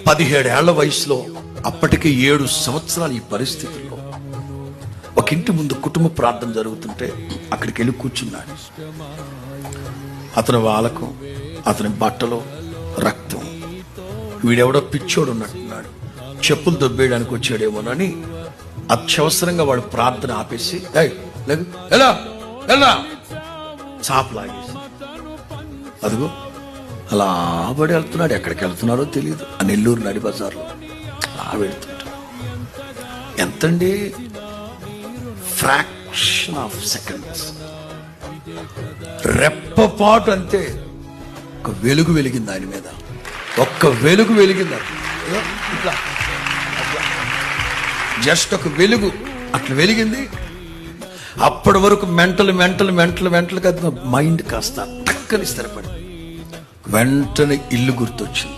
17 ఏళ్ల వయసులో, అప్పటికి 7 సంవత్సరాలు ఈ పరిస్థితుల్లో ఒక ఇంటి ముందు కుటుంబ ప్రార్థన జరుగుతుంటే అక్కడికి వెళ్ళి కూర్చున్నాడు. అతని వాలకం, అతని బట్టలో రక్తం. వీడెవడో పిచ్చోడు ఉన్నట్టున్నాడు, చెప్పులు దొబ్బేయడానికి వచ్చాడేమోనని అత్యవసరంగా వాడు ప్రార్థన ఆపేసి ఎలా ఎలా చాపలాగేసి అదిగో అలా ఆబడి వెళ్తున్నాడు. ఎక్కడికి వెళ్తున్నారో తెలియదు. ఆ నెల్లూరు నడి బజార్లో అలా వెళ్తుంటాడు. ఎంతండి? ఫ్రాక్షన్ ఆఫ్ సెకండ్స్, రెప్పపాటు అంతే. ఒక వెలుగు వెలిగింది ఆయన మీద, ఒక్క వెలుగు వెలిగింది. ఇట్లా జస్ట్ ఒక వెలుగు అట్లా వెలిగింది. అప్పటి వరకు మెంటల్ కాదు, మైండ్ కాస్త టక్కని స్థిరపడి వెంటనే ఇల్లు గుర్తొచ్చింది.